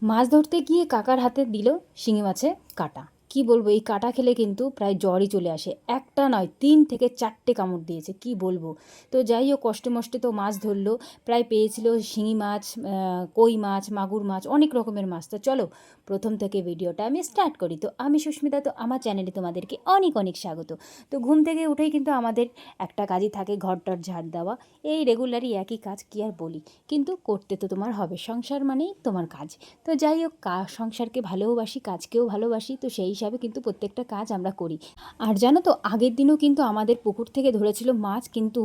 মাছ ধরতে গিয়ে কাকার হাতে দিল শিঙি মাছে কাঁটা। কি বলবো, এই কাঁটা খেলে কিন্তু প্রায় জ্বরই চলে আসে। একটা নয়, 3 থেকে 4টে কামড় দিয়েছে, কি বলবো। তো যাই হোক, কষ্টে মষ্টে তো মাছ ধরলো। প্রায় পেয়েছিল শিঙি মাছ, কই মাছ, মাগুর মাছ, অনেক রকমের মাছ। তো চলো প্রথম থেকে ভিডিওটা আমি স্টার্ট করি। তো আমি সুস্মিতা, তো আমার চ্যানেলে তোমাদেরকে অনেক অনেক স্বাগত। তো ঘুম থেকে উঠেই কিন্তু আমাদের একটা কাজই থাকে, ঘরটার ঝাড় দেওয়া। এই রেগুলারই একই কাজ, কি আর বলি, কিন্তু করতে তো তোমার হবে, সংসার মানেই তোমার কাজ। তো যাই হোক, সংসারকে ভালোবাসি, কাজকেও ভালোবাসি, তো সেই হিসাবে কিন্তু প্রত্যেকটা কাজ আমরা করি। আর জানো তো, আগের দিনও কিন্তু আমাদের পুকুর থেকে ধরেছিল মাছ, কিন্তু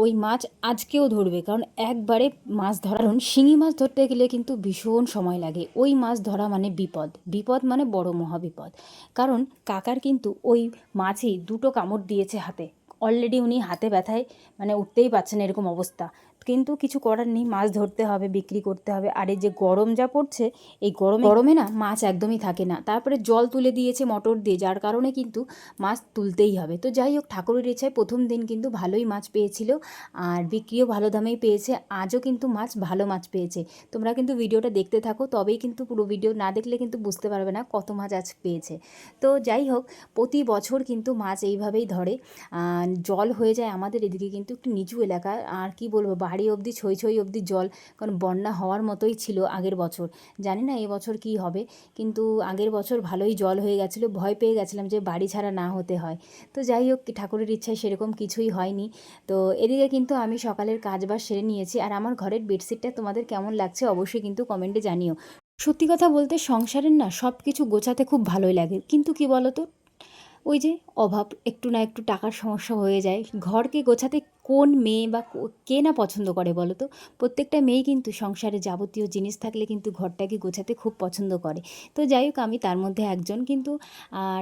ওই মাছ আজকেও ধরবে, কারণ একবারে মাছ ধরার শিঙি মাছ ধরতে গেলে কিন্তু ভীষণ সময় লাগে। ওই মাছ ধরা মানে বিপদ, বিপদ মানে বড় মহাবিপদ। কারণ কাকার কিন্তু ওই মাছই 2টো কামড় দিয়েছে হাতে। অলরেডি উনি হাতে ব্যথায় মানে উঠতেই পারছেন, এরকম অবস্থা। কিন্তু কিছু করার নেই, মাছ ধরতে হবে, বিক্রি করতে হবে। আর এই যে গরম যা পড়ছে, এই গরমে না মাছ একদমই থাকে না। তারপরে জল তুলে দিয়েছে মোটর দিয়ে, যার কারণে কিন্তু মাছ তুলতেই হবে। তো যাই হোক, ঠাকুরের ইচ্ছায় প্রথম দিন কিন্তু ভালোই মাছ পেয়েছিল, আর বিক্রিও ভালো দামেই পেয়েছে। আজও কিন্তু মাছ, ভালো মাছ পেয়েছে। তোমরা কিন্তু ভিডিওটা দেখতে থাকো, তবেই কিন্তু পুরো ভিডিও না দেখলে কিন্তু বুঝতে পারবে না কত মাছ আজ পেয়েছে। তো যাই হোক, প্রতি বছর কিন্তু মাছ এইভাবেই ধরে। জল হয়ে যায় আমাদের এদিকে, কিন্তু একটু নিচু এলাকা। আর কি বলবো, বাড়ি অবধি ছই ছই অবধি জল, কারণ বন্যা হওয়ার মতোই ছিল আগের বছর। জানি না এবছর কি হবে, কিন্তু আগের বছর ভালোই জল হয়ে গেছিলো, ভয় পেয়ে গেছিলাম যে বাড়ি ছাড়া না হতে হয়। তো যাই হোক, ঠাকুরের ইচ্ছায় সেরকম কিছুই হয়নি। তো এদিকে কিন্তু আমি সকালের কাজবাজ সেরে নিয়েছি। আর আমার ঘরের বেডশিটটা তোমাদের কেমন লাগছে অবশ্যই কিন্তু কমেন্টে জানিও। সত্যি কথা বলতে, সংসারের না সব কিছু গোছাতে খুব ভালোই লাগে, কিন্তু কি বলো তো, ওই যে অভাব, একটু না একটু টাকার সমস্যা হয়ে যায়। ঘরকে গোছাতে কোন মেয়ে বা কে না পছন্দ করে বলো তো। প্রত্যেকটা মেয়েই কিন্তু সংসারে যাবতীয় জিনিস থাকলে কিন্তু ঘরটাকে গোছাতে খুব পছন্দ করে। তো যাই হোক, আমি তার মধ্যে একজন। কিন্তু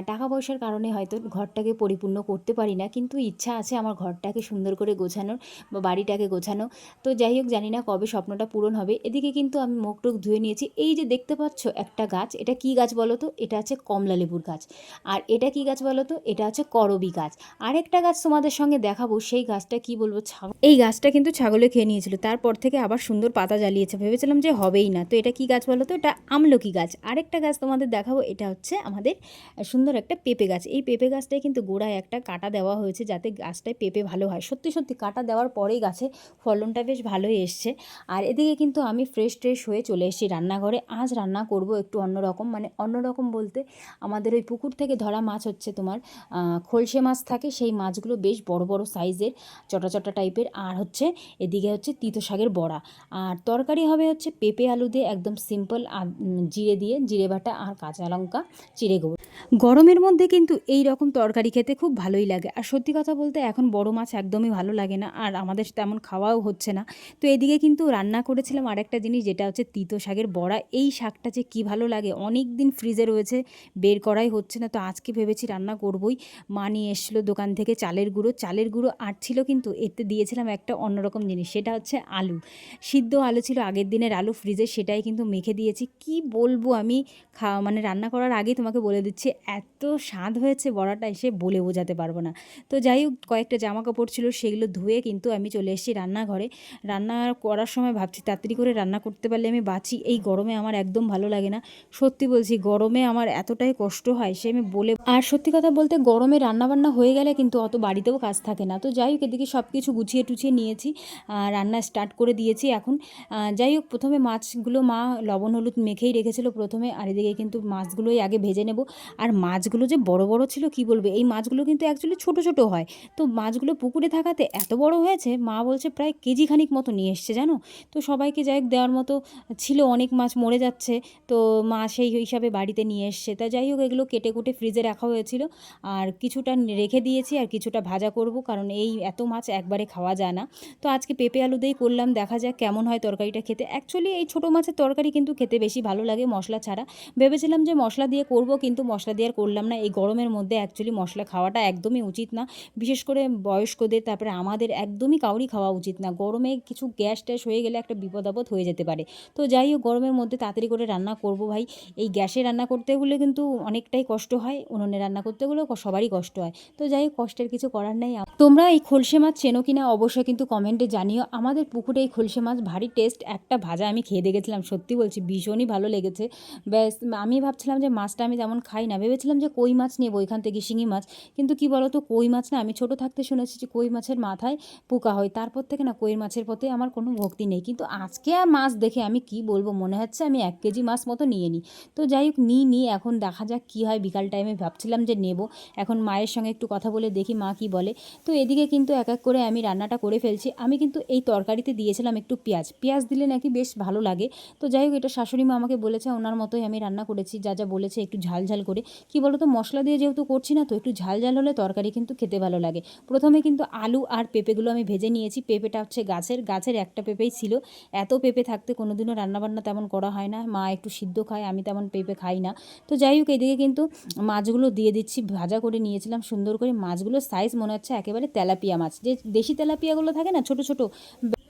টাকা পয়সার কারণে হয়তো ঘরটাকে পরিপূর্ণ করতে পারি না, কিন্তু ইচ্ছা আছে আমার ঘরটাকে সুন্দর করে গোছানোর বা বাড়িটাকে গোছানো। তো যাই হোক, জানি না কবে স্বপ্নটা পূরণ হবে। এদিকে কিন্তু আমি মুখ টুক ধুয়ে নিয়েছি। এই যে দেখতে পাচ্ছ একটা গাছ, এটা কি গাছ বলো তো? এটা আছে কমলা লেবুর গাছ। আর এটা কি গাছ বলো তো? এটা হচ্ছে করবি গাছ। আরেকটা গাছ তোমাদের সঙ্গে দেখাবো, সেই গাছটা কি বলবো, এই গাছটা কিন্তু ছাগলে খেয়ে নিয়েছিল, তারপর থেকে আবার সুন্দর পাতা জ্বালিয়েছে, ভেবেছিলাম যে হবেই না। তো এটা কি গাছ বলো তো? এটা আমলকি গাছ। আরেকটা গাছ তোমাদের দেখাবো, এটা হচ্ছে আমাদের সুন্দর একটা পেঁপে গাছ। এই পেঁপে গাছটায় কিন্তু গোড়ায় একটা কাঁটা দেওয়া হয়েছে, যাতে গাছটায় পেঁপে ভালো হয়। সত্যি সত্যি কাঁটা দেওয়ার পরেই গাছে ফলনটা বেশ ভালোই এসছে। আর এদিকে কিন্তু আমি ফ্রেশ হয়ে চলে এসেছি রান্নাঘরে। আজ রান্না করব একটু অন্যরকম, মানে অন্যরকম বলতে, আমাদের ওই পুকুর থেকে ধরা মাছ হচ্ছে তোমার খলসে মাছ থাকে, সেই মাছগুলো বেশ বড় বড় সাইজের, চটা চটা টাইপের। আর হচ্ছে এদিকে হচ্ছে তিতো শাকের বড়া। আর তরকারি হবে হচ্ছে পেঁপে আলু দিয়ে, একদম সিম্পল, জিরে দিয়ে, জিরে বাটা আর কাঁচা লঙ্কা চিড়ে গোবর। গরমের মধ্যে কিন্তু এই রকম তরকারি খেতে খুব ভালোই লাগে। আর সত্যি কথা বলতে, এখন বড় মাছ একদমই ভালো লাগে না, আর আমাদের তেমন খাওয়াও হচ্ছে না। তো এদিকে কিন্তু রান্না করেছিলাম আরেকটা জিনিস, যেটা হচ্ছে তিতো শাকের বড়া। এই শাকটা যে কী ভালো লাগে, অনেক দিন ফ্রিজে রয়েছে, বের করাই হচ্ছে না। তো আজকে ভেবেছি রান্না করবই। মা নিয়ে এসেছিলো দোকান থেকে চালের গুঁড়ো আর ছিল, কিন্তু এতে দিয়েছিলাম একটা অন্যরকম জিনিস, সেটা হচ্ছে আলু। সিদ্ধ আলু ছিল আগের দিনের আলু ফ্রিজে, সেটাই কিন্তু মেখে দিয়েছি। কি বলবো, আমি মানে রান্না করার আগেই তোমাকে বলে দিচ্ছি, এত স্বাদ হয়েছে বড়াটা, এসে বলে বোঝাতে পারবো না। তো যাই হোক, কয়েকটা জামা কাপড় ছিল, সেগুলো ধুয়ে কিন্তু আমি চলে এসেছি রান্নাঘরে। রান্না করার সময় ভাবছি তাড়াতাড়ি করে রান্না করতে পারলে আমি বাঁচি। এই গরমে আমার একদম ভালো লাগে না, সত্যি বলছি। গরমে আমার এতটাই কষ্ট হয়, সে আমি বলে। আর সত্যি কথা বলতে, গরমে রান্নাবান্না হয়ে গেলে কিন্তু অত বাড়িতেও কাজ থাকে না। তো যাই হোক, এদিকে সব কিছু গুছিয়ে টুছিয়ে নিয়েছি, রান্না স্টার্ট করে দিয়েছি এখন। যাই হোক, প্রথমে মাছগুলো মা লবণ হলুদ মেখেই রেখেছিল প্রথমে, আর এদিকে কিন্তু মাছগুলোই আগে ভেজে নেব। আর মাছগুলো যে বড় বড় ছিল, কি বলবে, এই মাছগুলো কিন্তু অ্যাকচুয়ালি ছোট ছোট হয়। তো মাছগুলো পুকুরে থাকাতে এত বড় হয়েছে, মা বলছে প্রায় কেজি খানিক মতো নিয়ে এসছে জানো। তো সবাইকে যাই হোক দেওয়ার মতো ছিল, অনেক মাছ মরে যাচ্ছে, তো মা সেই হিসাবে বাড়িতে নিয়ে এসছে। তা যাই হোক, এগুলো কেটে কুটে ফ্রিজে রাখা হয়েছিল, আর কিছুটা রেখে দিয়েছি, আর কিছুটা ভাজা করব, কারণ এই এত মাছ একবারে খাওয়া যায় না। তো আজকে পেঁপে আলু দিয়েই করলাম, দেখা যাক কেমন হয় তরকারিটা খেতে। অ্যাকচুয়ালি এই ছোটো মাছের তরকারি কিন্তু খেতে বেশি ভালো লাগে মশলা ছাড়া। ভেবেছিলাম যে মশলা দিয়ে করব, কিন্তু মশলা দিয়ে আর করলাম না। এই গরমের মধ্যে অ্যাকচুয়ালি মশলা খাওয়াটা একদমই উচিত না, বিশেষ করে বয়স্কদের, তারপরে আমাদের একদমই কাউরই খাওয়া উচিত না। গরমে কিছু গ্যাস ট্যাস হয়ে গেলে একটা বিপদ আপদ হয়ে যেতে পারে। তো যাই হোক, গরমের মধ্যে তাড়াতাড়ি করে রান্না করব ভাই। এই গ্যাসে রান্না করতে গেলে কিন্তু অনেকটাই কষ্ট হয়, উনুনে রান্না করতে গেলেও সবারই কষ্ট হয়। তো যাই হোক, কষ্টের কিছু করার নেই। তোমরা এই খলসে মাছ চেনো কিনা অবশ্যই কিন্তু কমেন্টে জানিও। আমাদের পুকুরে এই খলসে মাছ ভারী টেস্ট, একটা ভাজা আমি খেয়ে দেখেছিলাম, সত্যি বলছি ভীষণই ভালো লেগেছে। ব্যাস আমি ভাবছিলাম যে মাছটা আমি যেমন খাই না, ভেবেছিলাম যে কই মাছ নেবো এখান থেকে, শিঙি মাছ, কিন্তু কি বলো তো কই মাছ না, আমি ছোটো থাকতে শুনেছি যে কই মাছের মাথায় পোকা হয়, তারপর থেকে না কই মাছের প্রতি আমার কোনো ভক্তি নেই। কিন্তু আজকে আর মাছ দেখে আমি কি বলবো, মনে হচ্ছে আমি 1 কেজি মাছ মতো নিয়ে নিই। তো যাই হোক নিই, এখন দেখা যাক কী হয়। বিকাল টাইমে ভাবছিলাম যে নেব, এখন মায়ের সঙ্গে একটু কথা বলে দেখি মা কি বলে। তো এদিকে কিন্তু এক এক করে আমি রান্নাটা করে ফেলছি। আমি কিন্তু এই তরকারিতে দিয়েছিলাম একটু পেঁয়াজ দিলে নাকি বেশ ভালো লাগে। তো যাই হোক এটা শাশুড়ি মা আমাকে বলেছে, ওনার মতোই আমি রান্না করেছি, যা যা বলেছে একটু ঝাল ঝাল করে। কি বলো তো মশলা দিয়ে যেহেতু করছি না, তো একটু ঝাল ঝাল হলে তরকারি কিন্তু খেতে ভালো লাগে। প্রথমে কিন্তু আলু আর পেঁপেগুলো আমি ভেজে নিয়েছি। পেঁপেটা হচ্ছে গাছের একটা পেঁপেই ছিল। এত পেঁপে থাকতে কোনোদিনও রান্নাবান্না তেমন করা হয় না, মা একটু সিদ্ধ খায়, আমি তেমন পেঁপে খাই না। তো যাই হোক এদিকে কিন্তু মাছগুলো দিয়ে দিচ্ছি, ভাজা করে নিয়েছিলাম সুন্দর করে। মাছগুলোর সাইজ মনে হচ্ছে একেবারে তেলাপিয়া মাছ, যে দেশি তেলাপিয়াগুলো থাকে না ছোট ছোট।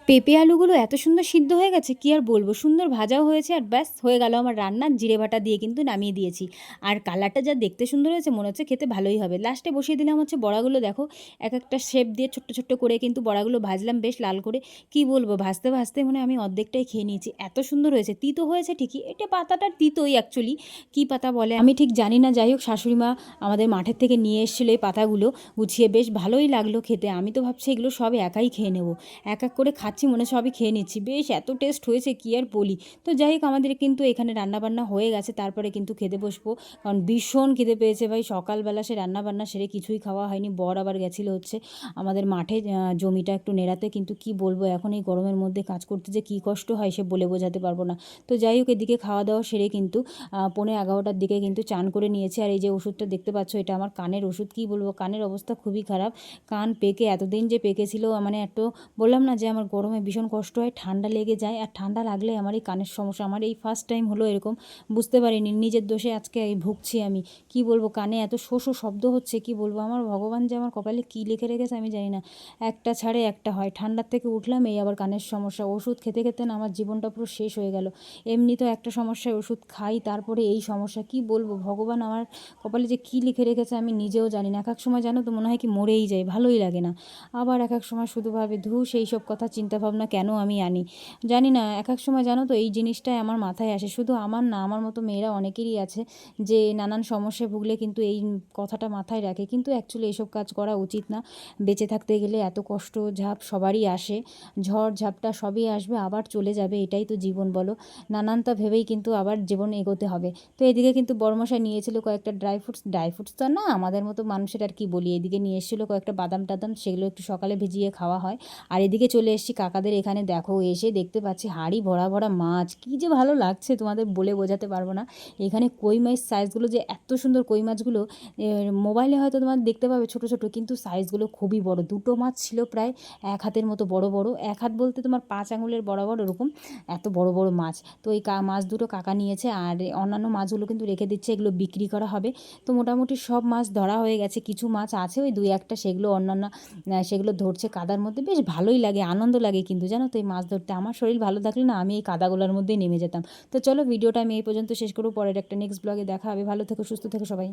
পেঁপে আলুগুলো এত সুন্দর সিদ্ধ হয়ে গেছে, কি আর বলবো, সুন্দর ভাজাও হয়েছে, আর ব্যাস হয়ে গেল আমার রান্না। জিরে বাটা দিয়ে কিন্তু নামিয়ে দিয়েছি। আর কালারটা যা দেখতে সুন্দর হয়েছে, মনে হচ্ছে খেতে ভালোই হবে। লাস্টে বসিয়ে দিলাম হচ্ছে বড়াগুলো, দেখো এক একটা শেপ দিয়ে ছোট্ট ছোট্ট করে কিন্তু বড়াগুলো ভাজলাম বেশ লাল করে। কি বলবো, ভাজতে ভাজতে মনে আমি অর্ধেকটাই খেয়ে নিয়েছি, এত সুন্দর হয়েছে। তিতো হয়েছে ঠিকই, এটা পাতাটার তিতোই অ্যাকচুয়ালি, কী পাতা বলে আমি ঠিক জানি না। যাই হোক শাশুড়ি মা আমাদের মাঠের থেকে নিয়ে এসেছিলো এই পাতাগুলো গুছিয়ে, বেশ ভালোই লাগলো খেতে। আমি তো ভাবছি এগুলো সব একাই খেয়ে নেবো, এক এক করে খাচ্ছি, মনে সবই খেয়ে নিচ্ছি, বেশ এত টেস্ট হয়েছে কি আর বলি। তো যাই হোক আমাদের কিন্তু এখানে রান্নাবান্না হয়ে গেছে, তারপরে কিন্তু খেতে বসবো, কারণ ভীষণ খিদে পেয়েছে ভাই। সকালবেলা সে রান্নাবান্না সেরে কিছুই খাওয়া হয়নি। বর আবার গেছিলো হচ্ছে আমাদের মাঠে জমিটা একটু নেড়াতে, কিন্তু কি বলবো এখন এই গরমের মধ্যে কাজ করতে যে কী কষ্ট হয় সে বলে বোঝাতে পারবো না। তো যাই হোক এদিকে খাওয়া দাওয়া সেরে কিন্তু 11:30টার দিকে কিন্তু চান করে নিয়েছি। আর এই যে ওষুধটা দেখতে পাচ্ছ, এটা আমার কানের ওষুধ। কি বলবো, কানের অবস্থা খুবই খারাপ, কান পেকে এতদিন যে পেকেছিল, মানে একটু বললাম না যে আমার গরমে ভীষণ কষ্ট হয়, ঠান্ডা লেগে যায়, আর ঠান্ডা লাগলে আমার এই কানের সমস্যা। আমার এই ফার্স্ট টাইম হলো এরকম, বুঝতে পারিনি, নিজের দোষে আজকে এই ভুগছি আমি। কি বলবো, কানে এত শো শো শব্দ হচ্ছে, কি বলবো, আমার ভগবান যে আমার কপালে কী লিখে রেখেছে আমি জানি না, একটা ছাড়ে একটা হয়। ঠান্ডার থেকে উঠলাম এই আবার কানের সমস্যা, ওষুধ খেতে খেতে না আমার জীবনটা পুরো শেষ হয়ে গেল। এমনি তো একটা সমস্যায় ওষুধ খাই, তারপরে এই সমস্যা, কি বলবো, ভগবান আমার কপালে যে কী লিখে রেখেছে আমি নিজেও জানি না। এক এক সময় জানো তো মনে হয় কি মরেই যাই, ভালোই লাগে না। আবার এক এক সময় শুধু ভাবে ধুস এই সব কথা চিন্তাভাবনা কেন আমি আনি, জানি না। এক এক সময় জানো তো এই জিনিসটাই আমার মাথায় আসে, শুধু আমার না, আমার মতো মেয়েরা অনেকেরই আছে যে নানান সমস্যায় ভুগলে কিন্তু এই কথাটা মাথায় রাখে, কিন্তু অ্যাকচুয়ালি এইসব কাজ করা উচিত না। বেঁচে থাকতে গেলে এত কষ্ট ঝাপ সবারই আসে, ঝড় ঝাপটা সবই আসবে, আবার চলে যাবে, এটাই তো জীবন বলো। নানানটা ভেবেই কিন্তু আবার জীবন এগোতে হবে। তো এদিকে কিন্তু বড়মশাই নিয়েছিল কয়েকটা ড্রাই ফ্রুটস তো না, আমাদের মতো মানুষের আর কি বলি, এদিকে নিয়ে এসেছিলো কয়েকটা বাদাম টাদাম, সেগুলো একটু সকালে ভিজিয়ে খাওয়া হয়। আর এদিকে চলে এসেছি কাকাদের এখানে, দেখো এসে দেখতে পাচ্ছি হাঁড়ি ভরা ভরা মাছ, কী যে ভালো লাগছে তোমাদের বলে বোঝাতে পারবো না। এখানে কই মাছ সাইজগুলো যে এত সুন্দর, কই মাছগুলো মোবাইলে হয়তো তোমার দেখতে পাবে ছোটো ছোটো, কিন্তু সাইজগুলো খুবই বড়। দুটো মাছ ছিল প্রায় 1 হাতের মতো বড় বড়, 1 হাত বলতে তোমার 5 আঙুলের বরাবর এরকম, এত বড় বড় মাছ। তো এই মাছ দুটো কাকা নিয়েছে, আর অন্যান্য মাছগুলো কিন্তু রেখে দিচ্ছে, এগুলো বিক্রি করা হবে। তো মোটামুটি সব মাছ ধরা হয়ে গেছে, কিছু মাছ আছে ওই 2-1টা, সেগুলো অন্যান্য সেগুলো ধরছে কাদার মধ্যে, বেশ ভালোই লাগে, আনন্দ লাগে কিন্তু জানো তো এই মাছ ধরতে। আমার শরীর ভালো থাকলে না আমি এই কাদাগুলোর মধ্যেই নেমে যেতাম। তো চলো ভিডিওটা আমি এই পর্যন্ত শেষ করব, পরের একটা নেক্সট ব্লগে দেখা হবে। ভালো থেকো, সুস্থ থেকো সবাই।